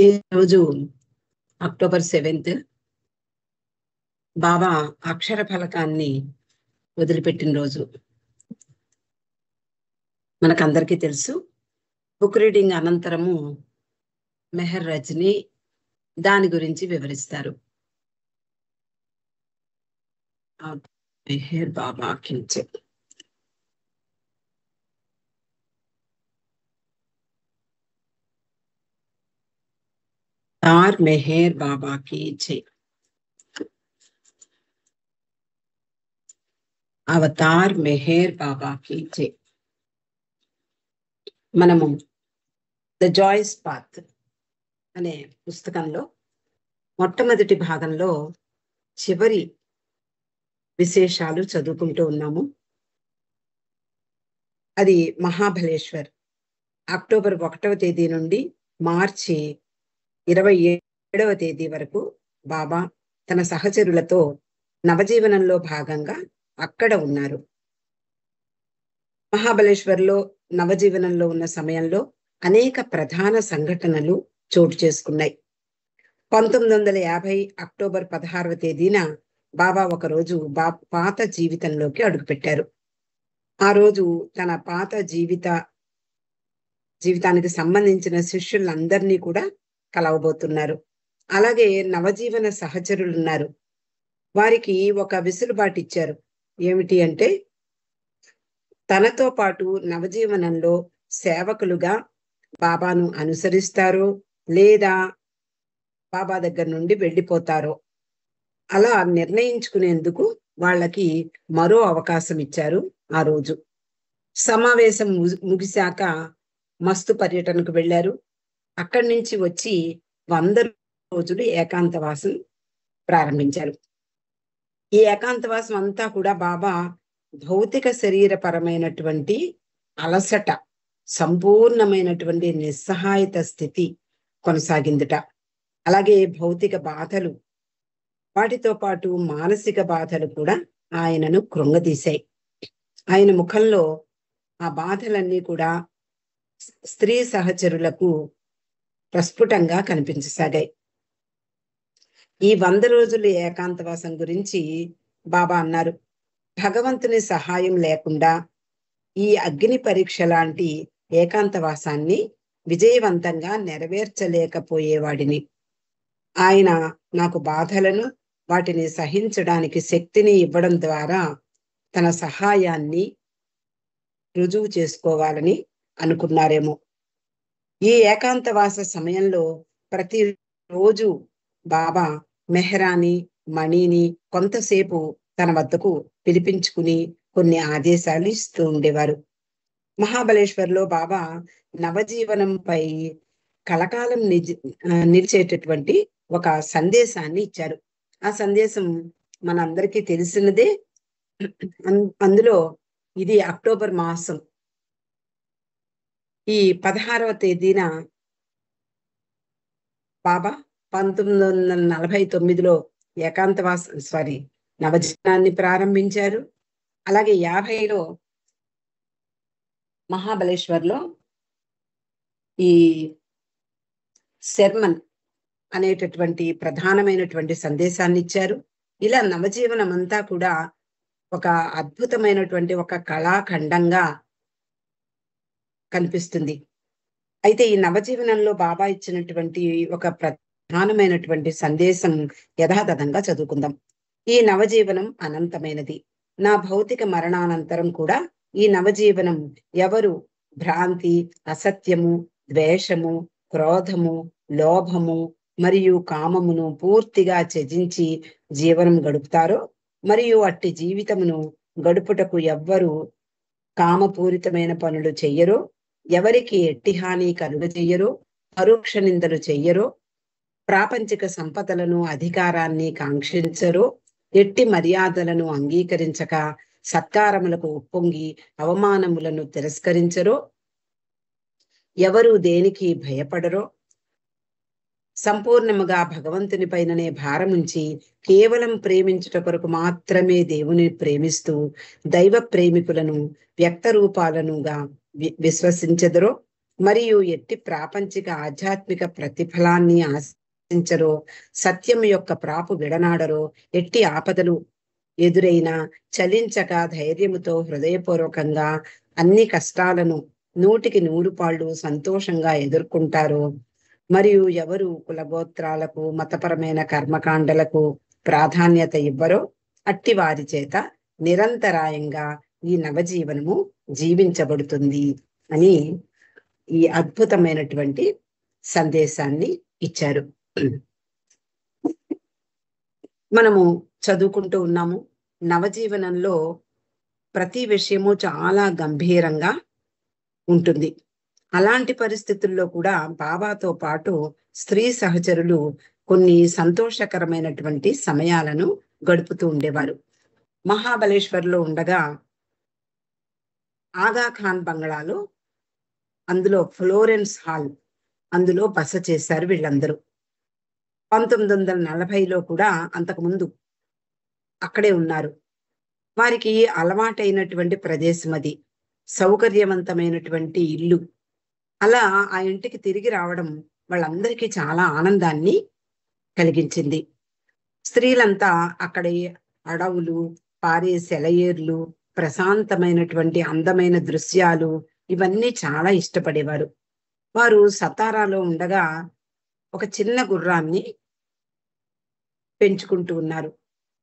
ఈరోజు October 7th బాబా అక్షర ఫలకాన్ని వదిలిపెట్టిన రోజు. మనకందరికీ తెలుసు. బుక్ రీడింగ్ అనంతరము మెహర్ రజని దాని గురించి వివరిస్తారు. మెహర్ బాబా కించే तार मेहर बाबा की जय. అవతార్ మెహర్ బాబా की जय. మనము ద జాయ్స్ పాత్ అనే పుస్తకంలో మొట్టమొదటి భాగంలో చివరి విశేషాలు చదువుకుంటూ ఉన్నాము. అది మహాబలేశ్వర్ అక్టోబర్ 1వ తేదీ నుండి మార్చి 27వ తేదీ వరకు బాబా తన సహచరులతో నవజీవనంలో భాగంగా అక్కడ ఉన్నారు. మహాబలేశ్వర్లో నవజీవనంలో ఉన్న సమయంలో అనేక ప్రధాన సంఘటనలు చోటు చేసుకున్నాయి. 1950 అక్టోబర్ 16వ తేదీన బాబా ఒకరోజు పాత జీవితంలోకి అడుగుపెట్టారు. ఆ రోజు తన పాత జీవితానికి సంబంధించిన శిష్యులందరినీ కూడా కలవబోతున్నారు. అలాగే నవజీవన సహచరులు ఉన్నారు. వారికి ఒక వెసులుబాటు ఇచ్చారు. ఏమిటి అంటే, తనతో పాటు నవజీవనంలో సేవకులుగా బాబాను అనుసరిస్తారో లేదా బాబా దగ్గర నుండి వెళ్ళిపోతారో అలా నిర్ణయించుకునేందుకు వాళ్ళకి మరో అవకాశం ఇచ్చారు. ఆ రోజు సమావేశం ముగిశాక మస్తు పర్యటనకు వెళ్ళారు. అక్కడి నుంచి వచ్చి 100 రోజులు ఏకాంతవాసం ప్రారంభించారు. ఈ ఏకాంతవాసం అంతా కూడా బాబా భౌతిక శరీరపరమైనటువంటి అలసట, సంపూర్ణమైనటువంటి నిస్సహాయత స్థితి కొనసాగిందిట. అలాగే భౌతిక బాధలు, వాటితో పాటు మానసిక బాధలు కూడా ఆయనను కృంగదీశాయి. ఆయన ముఖంలో ఆ బాధలన్నీ కూడా స్త్రీ సహచరులకు ప్రస్ఫుటంగా కనిపించసాగాయి. ఈ 100 రోజుల ఏకాంతవాసం గురించి బాబా అన్నారు, భగవంతుని సహాయం లేకుండా ఈ అగ్ని పరీక్ష లాంటి ఏకాంతవాసాన్ని విజయవంతంగా నెరవేర్చలేకపోయేవాడిని. ఆయన నాకు బాధలను, వాటిని సహించడానికి శక్తిని ఇవ్వడం ద్వారా తన సహాయాన్ని రుజువు చేసుకోవాలని అనుకున్నారేమో. ఈ ఏకాంతవాస సమయంలో ప్రతిరోజు బాబా మెహరాని, మణిని కొంతసేపు తన వద్దకు పిలిపించుకుని కొన్ని ఆదేశాలు ఇస్తూ ఉండేవారు. మహాబలేశ్వర్లో బాబా నవజీవనంపై కలకాలం నిలిచేటటువంటి ఒక సందేశాన్ని ఇచ్చారు. ఆ సందేశం మనందరికీ తెలిసినదే. అందులో ఇది అక్టోబర్ మాసం ఈ 16వ తేదీన బాబా 1949లో నవజీవనాన్ని ప్రారంభించారు. అలాగే 50లో మహాబలేశ్వర్లో ఈ శర్మన్ అనేటటువంటి ప్రధానమైనటువంటి సందేశాన్ని ఇచ్చారు. ఇలా నవజీవనం అంతా కూడా ఒక అద్భుతమైనటువంటి ఒక కళాఖండంగా కనిపిస్తుంది. అయితే ఈ నవజీవనంలో బాబా ఇచ్చినటువంటి ఒక ప్రధానమైనటువంటి సందేశం యథాతథంగా చదువుకుందాం. ఈ నవజీవనం అనంతమైనది. నా భౌతిక మరణానంతరం కూడా ఈ నవజీవనం ఎవరు భ్రాంతి, అసత్యము, ద్వేషము, క్రోధము, లోభము మరియు కామమును పూర్తిగా త్యజించి జీవనం గడుపుతారో, మరియు అట్టి జీవితమును గడుపుటకు ఎవ్వరు కామపూరితమైన పనులు చెయ్యరో, ఎవరికి ఎట్టి హాని కలుగజెయ్యరో, పరోక్ష నిందలు చెయ్యరో, ప్రాపంచిక సంపదలను, అధికారాన్ని కాంక్షించరో, ఎట్టి మర్యాదలను అంగీకరించక సత్కారములకు ఉప్పొంగి అవమానములను తిరస్కరించరో, ఎవరు దేనికి భయపడరో, సంపూర్ణముగా భగవంతుని పైననే భారముంచి కేవలం ప్రేమించుట కొరకు మాత్రమే దేవుని ప్రేమిస్తూ దైవ ప్రేమికులను వ్యక్త రూపాలనుగా విశ్వసించెదరో, మరియు ఎట్టి ప్రాపంచిక ఆధ్యాత్మిక ప్రతిఫలాన్ని ఆశించరో, సత్యం యొక్క ప్రాపు విడనాడరో, ఎట్టి ఆపదలు ఎదురైనా చలించక ధైర్యముతో హృదయపూర్వకంగా అన్ని కష్టాలను 100% సంతోషంగా ఎదుర్కొంటారో, మరియు ఎవరు కులగోత్రాలకు మతపరమైన కర్మకాండలకు ప్రాధాన్యత ఇవ్వరో అట్టి వారి చేత నిరంతరాయంగా ఈ నవజీవనము జీవించబడుతుంది అని ఈ అద్భుతమైనటువంటి సందేశాన్ని ఇచ్చారు. మనము చదువుకుంటూ ఉన్నాము. నవజీవనంలో ప్రతి విషయము చాలా గంభీరంగా ఉంటుంది. అలాంటి పరిస్థితుల్లో కూడా బాబాతో పాటు స్త్రీ సహచరులు కొన్ని సంతోషకరమైనటువంటి సమయాలను గడుపుతూ ఉండేవారు. మహాబలేశ్వర్లో ఉండగా ఆగాఖాన్ బంగ్లాలో, అందులో ఫ్లోరెన్స్ హాల్, అందులో బస చేశారు వీళ్ళందరూ. 1940లో కూడా అంతకుముందు అక్కడే ఉన్నారు. వారికి అలవాటైనటువంటి ప్రదేశం అది, సౌకర్యవంతమైనటువంటి ఇల్లు. అలా ఆ ఇంటికి తిరిగి రావడం వాళ్ళందరికీ చాలా ఆనందాన్ని కలిగించింది. స్త్రీలంతా అక్కడి అడవులు, పారే సెలయేర్లు, ప్రశాంతమైనటువంటి అందమైన దృశ్యాలు ఇవన్నీ చాలా ఇష్టపడేవారు. వారు సతారాలో ఉండగా ఒక చిన్న గుర్రాన్ని పెంచుకుంటూ ఉన్నారు.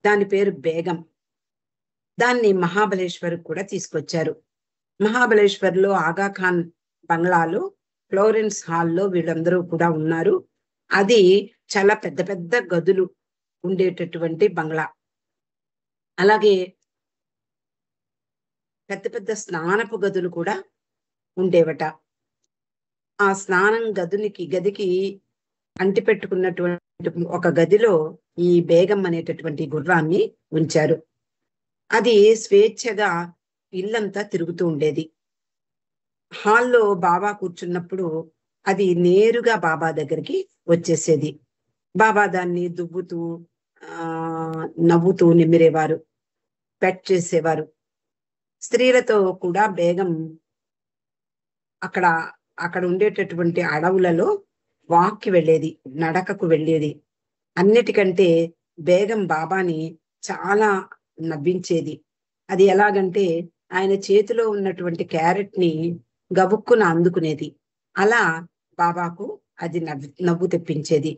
దాని పేరు బేగం. దాన్ని మహాబలేశ్వర్ కూడా తీసుకొచ్చారు. మహాబలేశ్వర్లో ఆగాఖాన్ బంగ్లాలో ఫ్లోరెన్స్ హాల్లో వీళ్ళందరూ కూడా ఉన్నారు. అది చాలా పెద్ద పెద్ద గదులు ఉండేటటువంటి బంగ్లా. అలాగే పెద్ద పెద్ద స్నానపు గదులు కూడా ఉండేవట. ఆ స్నానం గదికి అంటిపెట్టుకున్నటువంటి ఒక గదిలో ఈ బేగం అనేటటువంటి గుర్రాన్ని ఉంచారు. అది స్వేచ్ఛగా ఇల్లంతా తిరుగుతూ ఉండేది. హాల్లో బాబా కూర్చున్నప్పుడు అది నేరుగా బాబా దగ్గరికి వచ్చేసేది. బాబా దాన్ని దువ్వుతూ నవ్వుతూ నిమిరేవారు, పెట్ చేసేవారు. స్త్రీలతో కూడా బేగం అక్కడ ఉండేటటువంటి అడవులలో వాక్కి వెళ్ళేది, నడకకు వెళ్ళేది. అన్నిటికంటే బేగం బాబాని చాలా నవ్వించేది. అది ఎలాగంటే ఆయన చేతిలో ఉన్నటువంటి క్యారెట్ ని గబుక్కున అందుకునేది. అలా బాబాకు అది నవ్వు తెప్పించేది.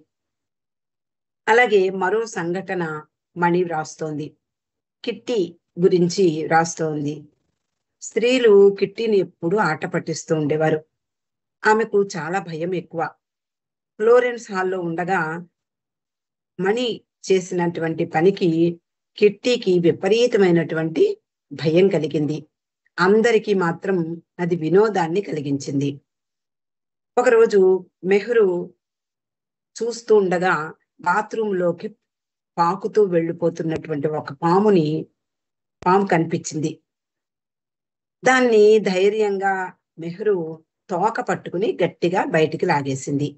అలాగే మరో సంఘటన మణి రాస్తోంది. కిట్టి గురించి రాస్తోంది. స్త్రీలు కిట్టిని ఎప్పుడు ఆట పట్టిస్తూ ఉండేవారు. ఆమెకు చాలా భయం ఎక్కువ. ఫ్లోరెన్స్ హాల్లో ఉండగా మణి చేసినటువంటి పనికి కిట్టీకి విపరీతమైనటువంటి భయం కలిగింది. అందరికీ మాత్రం అది వినోదాన్ని కలిగించింది. ఒకరోజు మెహ్రూ చూస్తూ ఉండగా బాత్రూంలోకి పాకుతూ వెళ్ళిపోతున్నటువంటి ఒక పాము కనిపించింది. దాన్ని ధైర్యంగా మెహ్రూ తోక పట్టుకుని గట్టిగా బయటికి లాగేసింది.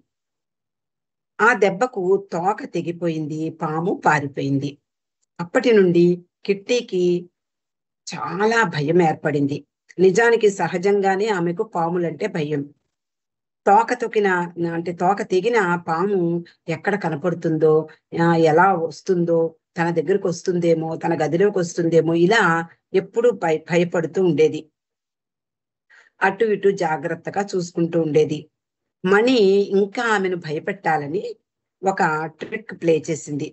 ఆ దెబ్బకు తోక తెగిపోయింది, పాము పారిపోయింది. అప్పటి నుండి కిట్టీకి చాలా భయం ఏర్పడింది. నిజానికి సహజంగానే ఆమెకు పాములంటే భయం. తోక తెగిన పాము ఎక్కడ కనపడుతుందో, ఎలా వస్తుందో, తన దగ్గరకు వస్తుందేమో, తన గదిలోకి వస్తుందేమో, ఇలా ఎప్పుడూ భయపడుతూ ఉండేది. అటు ఇటు జాగ్రత్తగా చూసుకుంటూ ఉండేది. మణి ఇంకా ఆమెను భయపెట్టాలని ఒక ట్రిక్ ప్లే చేసింది.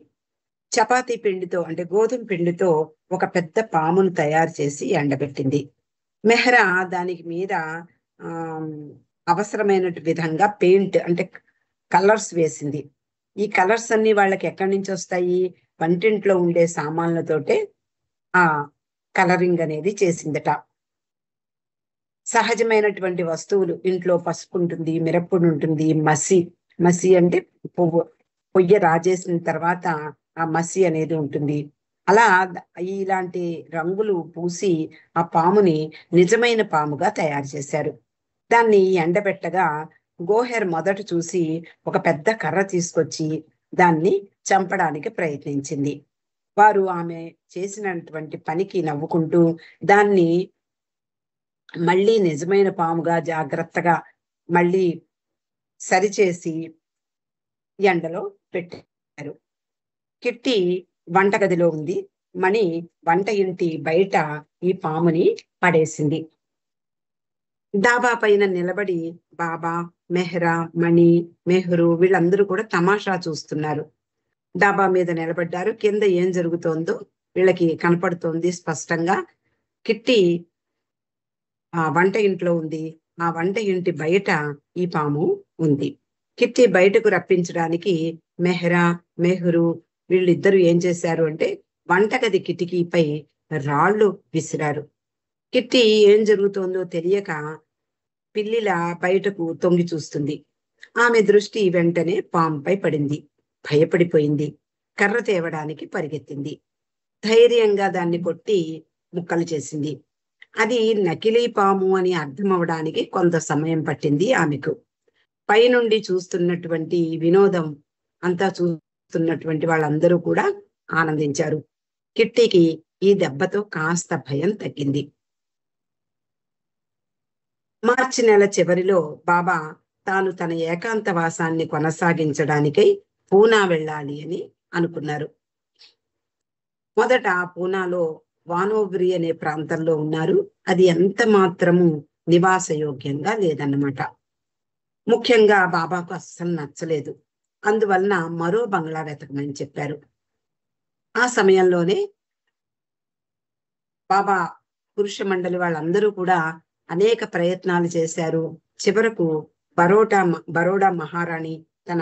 చపాతీ పిండితో, అంటే గోధుమ పిండితో ఒక పెద్ద పామును తయారు చేసి ఎండబెట్టింది. మెహ్రా దానికి మీద అవసరమైన విధంగా పెయింట్, అంటే కలర్స్ వేసింది. ఈ కలర్స్ అన్ని వాళ్ళకి ఎక్కడి నుంచి వస్తాయి? వంటింట్లో ఉండే సామాన్లతోటే ఆ కలరింగ్ అనేది చేసిందట. సహజమైనటువంటి వస్తువులు, ఇంట్లో పసుపు ఉంటుంది, మిరప్పొడి ఉంటుంది, మసి అంటే పొయ్య రాజేసిన తర్వాత ఆ మసి అనేది ఉంటుంది. అలా ఇలాంటి రంగులు పూసి ఆ పాముని నిజమైన పాముగా తయారు చేశారు. దాన్ని ఎండబెట్టగా గోహెర్ మొదట చూసి ఒక పెద్ద కర్ర తీసుకొచ్చి దాన్ని చంపడానికి ప్రయత్నించింది. వారు ఆమె చేసినటువంటి పనికి నవ్వుకుంటూ దాన్ని మళ్ళీ నిజమైన పాముగా జాగ్రత్తగా మళ్ళీ సరిచేసి ఎండలో పెట్టారు. కిట్టి వంటగదిలో ఉంది. మణి వంట ఇంటి బయట ఈ పాముని పడేసింది. డాబా పైన నిలబడి బాబా, మెహ్రా, మణి, మెహ్రు వీళ్ళందరూ కూడా తమాషా చూస్తున్నారు. డాబా మీద నిలబడ్డారు. కింద ఏం జరుగుతోందో వీళ్ళకి కనపడుతోంది స్పష్టంగా. కిట్టి ఆ వంట ఇంట్లో ఉంది. ఆ వంట ఇంటి బయట ఈ పాము ఉంది. కిట్టి బయటకు రప్పించడానికి మెహ్రా, మెహ్రు వీళ్ళిద్దరూ ఏం చేశారు అంటే వంటగది కిటికీపై రాళ్లు విసిరారు. కిట్టి ఏం జరుగుతోందో తెలియక పిల్లిలా బయటకు తొంగి చూస్తుంది. ఆమె దృష్టి వెంటనే పాముపై పడింది. భయపడిపోయింది. కర్ర తేవడానికి పరిగెత్తింది. ధైర్యంగా దాన్ని కొట్టి ముక్కలు చేసింది. అది నకిలీ పాము అని అర్థం అవడానికి కొంత సమయం పట్టింది ఆమెకు. పైనుండి చూస్తున్నటువంటి వినోదం అంతా చూస్తున్నటువంటి వాళ్ళందరూ కూడా ఆనందించారు. కిట్టికి ఈ దెబ్బతో కాస్త భయం తగ్గింది. మార్చి నెల చివరిలో బాబా తాను తన ఏకాంతవాసాన్ని కొనసాగించడానికై పూనా వెళ్ళాలి అని అనుకున్నారు. మొదట పూనాలో వానోగ్రి అనే ప్రాంతంలో ఉన్నారు. అది ఎంత మాత్రము నివాసయోగ్యంగా లేదన్నమాట. ముఖ్యంగా బాబాకు అస్సలు నచ్చలేదు. అందువలన మరో బంగ్లా వెతకమని చెప్పారు. ఆ సమయంలోనే బాబా పురుష మండలి వాళ్ళందరూ కూడా అనేక ప్రయత్నాలు చేశారు. చివరకు బరోడా మహారాణి తన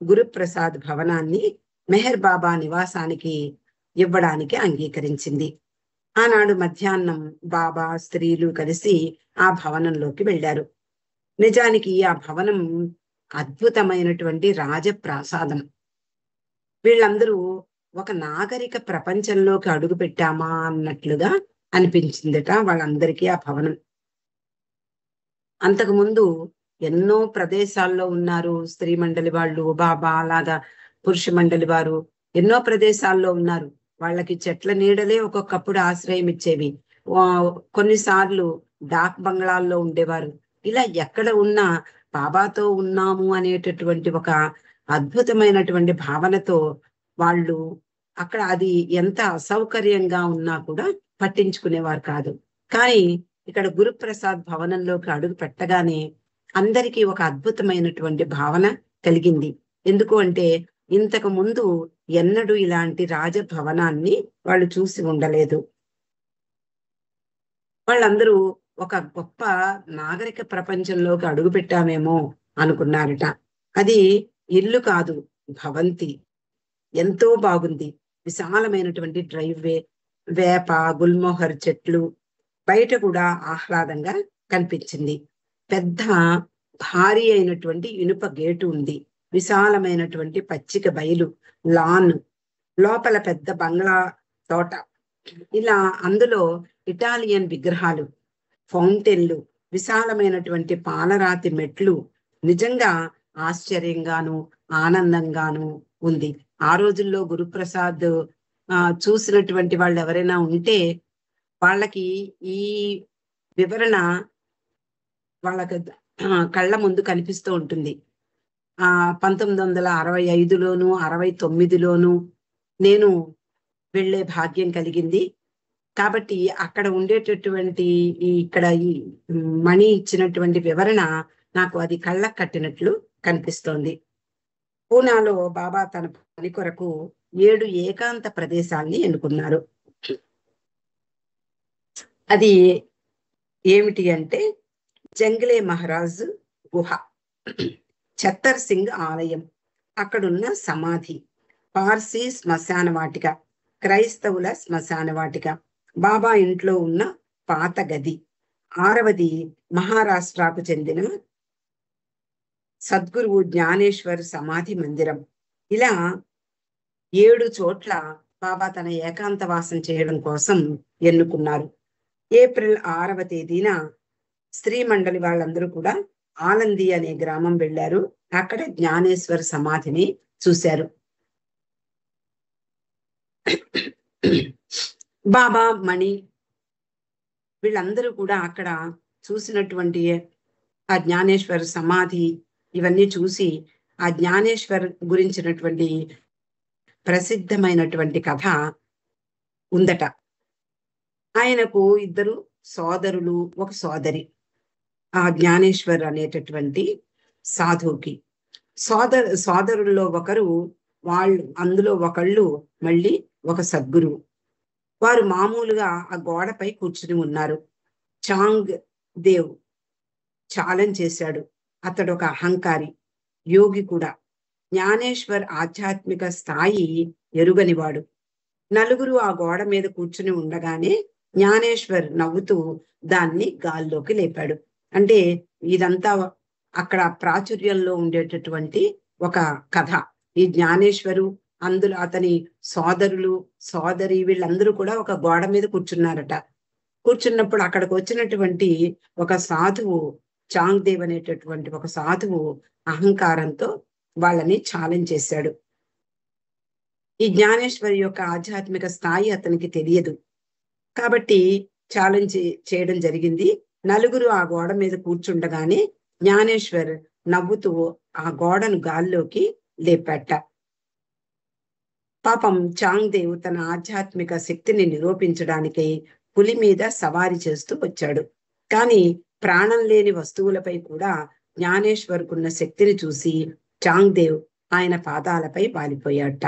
గురుప్రసాద్ భవనాన్ని మెహర్ బాబా నివాసానికి ఇవ్వడానికి అంగీకరించింది. ఆనాడు మధ్యాహ్నం బాబా, స్త్రీలు కలిసి ఆ భవనంలోకి వెళ్ళారు. నిజానికి ఆ భవనం అద్భుతమైనటువంటి రాజప్రాసాదం. వీళ్ళందరూ ఒక నాగరిక ప్రపంచంలోకి అడుగు పెట్టామా అన్నట్లుగా అనిపించిందట వాళ్ళందరికీ ఆ భవనం. అంతకుముందు ఎన్నో ప్రదేశాల్లో ఉన్నారు స్త్రీ మండలి వాళ్ళు, బాబా అలాగా పురుష మండలి వారు ఎన్నో ప్రదేశాల్లో ఉన్నారు. వాళ్ళకి చెట్ల నీడలే ఒక్కొక్కప్పుడు ఆశ్రయం ఇచ్చేవి. కొన్నిసార్లు డాక్ బంగ్లాల్లో ఉండేవారు. ఇలా ఎక్కడ ఉన్నా బాబాతో ఉన్నాము అనేటటువంటి ఒక అద్భుతమైనటువంటి భావనతో వాళ్ళు అక్కడ అది ఎంత అసౌకర్యంగా ఉన్నా కూడా పట్టించుకునేవారు కాదు. కానీ ఇక్కడ గురుప్రసాద్ భవనంలోకి అడుగు పెట్టగానే అందరికీ ఒక అద్భుతమైనటువంటి భావన కలిగింది. ఎందుకు అంటే ఇంతకు ముందు ఎన్నడూ ఇలాంటి రాజభవనాన్ని వాళ్ళు చూసి ఉండలేదు. వాళ్ళందరూ ఒక గొప్ప నాగరిక ప్రపంచంలోకి అడుగు పెట్టామేమో అనుకున్నారట. అది ఇల్లు కాదు, భవంతి. ఎంతో బాగుంది. విశాలమైనటువంటి డ్రైవ్వే, వేప, గుల్మోహర్ చెట్లు, బయట కూడా ఆహ్లాదంగా కనిపించింది. పెద్ద భారీ అయినటువంటి ఇనుప గేటు ఉంది. విశాలమైనటువంటి పచ్చిక బయలు, లాన్, లోపల పెద్ద బంగ్లా తోట. ఇలా అందులో ఇటాలియన్ విగ్రహాలు, ఫౌంటైన్లు, విశాలమైనటువంటి పాలరాతి మెట్లు. నిజంగా ఆశ్చర్యంగాను ఆనందంగాను ఉంది. ఆ రోజుల్లో గురుప్రసాద్ చూసినటువంటి వాళ్ళు ఎవరైనా ఉంటే వాళ్ళకి ఈ వివరణ వాళ్ళకి కళ్ళ ముందు కనిపిస్తూ ఉంటుంది. 1965లోను 69లోను నేను వెళ్ళే భాగ్యం కలిగింది. కాబట్టి అక్కడ ఉండేటటువంటి ఇక్కడ ఈ మణి ఇచ్చినటువంటి వివరణ నాకు అది కళ్ళకు కట్టినట్లు కనిపిస్తోంది. పూనాలో బాబా తన పని కొరకు 7 ఏకాంత ప్రదేశాల్ని ఎన్నుకున్నారు. అది ఏమిటి అంటే జంగ్లే మహారాజ్ గుహ, ఛత్తర్ సింగ్ ఆలయం, అక్కడున్న సమాధి, పార్సీ శ్మశాన వాటిక, క్రైస్తవుల శ్మశాన వాటిక, బాబా ఇంట్లో ఉన్న పాత గది, 6వది మహారాష్ట్రకు చెందిన సద్గురువు జ్ఞానేశ్వర్ సమాధి మందిరం. ఇలా 7 చోట్ల బాబా తన ఏకాంతవాసం చేయడం కోసం ఎన్నుకున్నారు. ఏప్రిల్ 6వ తేదీన స్త్రీ మండలి వాళ్ళందరూ కూడా ఆలంది అనే గ్రామం వెళ్ళారు. అక్కడ జ్ఞానేశ్వర్ సమాధిని చూశారు. బాబా, మణి వీళ్ళందరూ కూడా అక్కడ చూసినటువంటి ఆ జ్ఞానేశ్వర్ సమాధి ఇవన్నీ చూసి ఆ జ్ఞానేశ్వర్ గురించినటువంటి ప్రసిద్ధమైనటువంటి కథ ఉందట. ఆయనకు ఇద్దరు సోదరులు, ఒక సోదరి. ఆ జ్ఞానేశ్వర్ అనేటటువంటి సాధువుకి సోదరుల్లో ఒకరు, అందులో ఒకళ్ళు మళ్ళీ ఒక సద్గురువు. వారు మామూలుగా ఆ గోడపై కూర్చుని ఉన్నారు. చాంగ్ దేవ్ ఛాలెంజ్ చేశాడు. అతడు ఒక అహంకారి, యోగి కూడా. జ్ఞానేశ్వర్ ఆధ్యాత్మిక స్థాయి ఎరుగనివాడు. నలుగురు ఆ గోడ మీద కూర్చుని ఉండగానే జ్ఞానేశ్వర్ నవ్వుతూ దాన్ని గాల్లోకి లేపాడు. అంటే ఇదంతా అక్కడ ప్రాచుర్యంలో ఉండేటటువంటి ఒక కథ. ఈ జ్ఞానేశ్వరు, అందులో అతని సోదరులు, సోదరి వీళ్ళందరూ కూడా ఒక గోడ మీద కూర్చున్నారట. కూర్చున్నప్పుడు అక్కడికి వచ్చినటువంటి ఒక సాధువు, చాంగ్ దేవ్ అనేటటువంటి ఒక సాధువు అహంకారంతో వాళ్ళని ఛాలెంజ్ చేశాడు. ఈ జ్ఞానేశ్వరి యొక్క ఆధ్యాత్మిక స్థాయి అతనికి తెలియదు కాబట్టి ఛాలెంజ్ చేయడం జరిగింది. నలుగురు ఆ గోడ మీద కూర్చుండగానే జ్ఞానేశ్వర్ నవ్వుతూ ఆ గోడను గాల్లోకి లేపట్ట. పాపం చాంగ్ దేవ్ తన ఆధ్యాత్మిక శక్తిని నిరూపించడానికి పులి మీద సవారీ చేస్తూ వచ్చాడు. కానీ ప్రాణం లేని వస్తువులపై కూడా జ్ఞానేశ్వర్కున్న శక్తిని చూసి చాంగ్ దేవ్ ఆయన పాదాలపై వాలిపోయాట.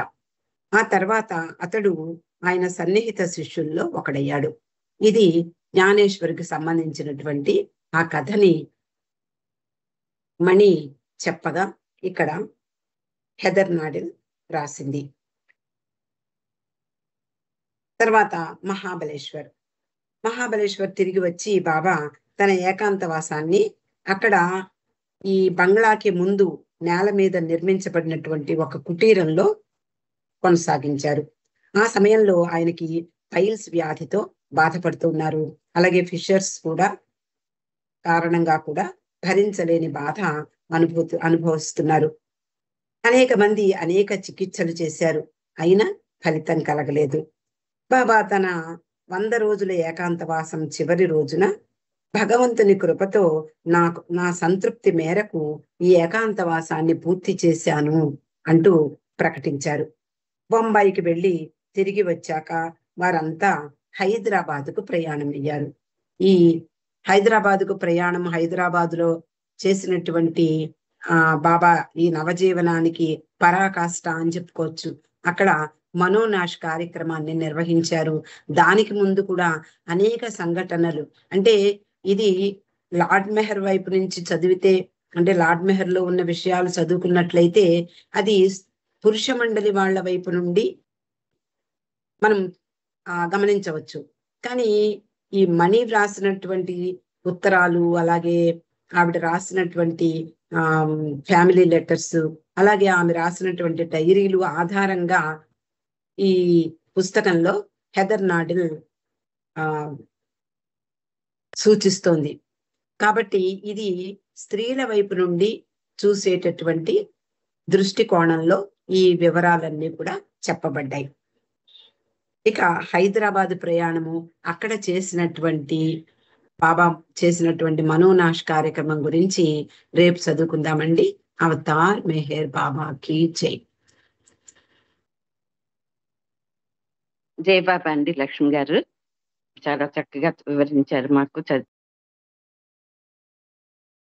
ఆ తర్వాత అతడు ఆయన సన్నిహిత శిష్యుల్లో ఒకడయ్యాడు. ఇది జ్ఞానేశ్వరికి సంబంధించినటువంటి ఆ కథని మణి చెప్పగా ఇక్కడ హెదర్ నాడెల్ రాసింది. తర్వాత మహాబలేశ్వర్ తిరిగి వచ్చి బాబా తన ఏకాంతవాసాన్ని అక్కడ ఈ బంగ్లాకి ముందు నేల మీద నిర్మించబడినటువంటి ఒక కుటీరంలో కొనసాగించారు. ఆ సమయంలో ఆయనకి పైల్స్ వ్యాధితో బాధపడుతున్నారు. అలాగే ఫిషర్స్ కూడా కారణంగా కూడా భరించలేని బాధ అనుభవిస్తున్నారు. అనేక మంది అనేక చికిత్సలు చేశారు, అయినా ఫలితం కలగలేదు. బాబా తన 100 రోజుల ఏకాంతవాసం చివరి రోజున భగవంతుని కృపతో నా సంతృప్తి మేరకు ఈ ఏకాంతవాసాన్ని పూర్తి చేశాను అంటూ ప్రకటించారు. బొంబాయికి వెళ్ళి తిరిగి వచ్చాక వారంతా హైదరాబాదుకు ప్రయాణం అయ్యారు. ఈ హైదరాబాదులో చేసినటువంటి బాబా ఈ నవజీవనానికి పరాకాష్ట అని చెప్పుకోవచ్చు. అక్కడ మనోనాష్ కార్యక్రమాన్ని నిర్వహించారు. దానికి ముందు కూడా అనేక సంఘటనలు, అంటే ఇది లార్డ్ మెహర్ వైపు నుంచి చదివితే, అంటే లార్డ్ మెహర్ లో ఉన్న విషయాలు చదువుకున్నట్లయితే అది పురుష మండలి వాళ్ళ వైపు నుండి మనం గమనించవచ్చు. కానీ ఈ మణి రాసినటువంటి ఉత్తరాలు, అలాగే ఆవిడ రాసినటువంటి ఫ్యామిలీ లెటర్స్, అలాగే ఆమె రాసినటువంటి డైరీలు ఆధారంగా ఈ పుస్తకంలో హెదర్ నాడెల్ సూచిస్తోంది. కాబట్టి ఇది స్త్రీల వైపు నుండి చూసేటటువంటి దృష్టికోణంలో ఈ వివరాలన్నీ కూడా చెప్పబడ్డాయి. ఇక హైదరాబాద్ ప్రయాణము, అక్కడ బాబా చేసినటువంటి మనోనాష్ కార్యక్రమం గురించి రేపు చదువుకుందామండి. అవతార్ మెహర్ బాబాకి జై. జై బాబా అండి. లక్ష్మి గారు చాలా చక్కగా వివరించారు మాకు.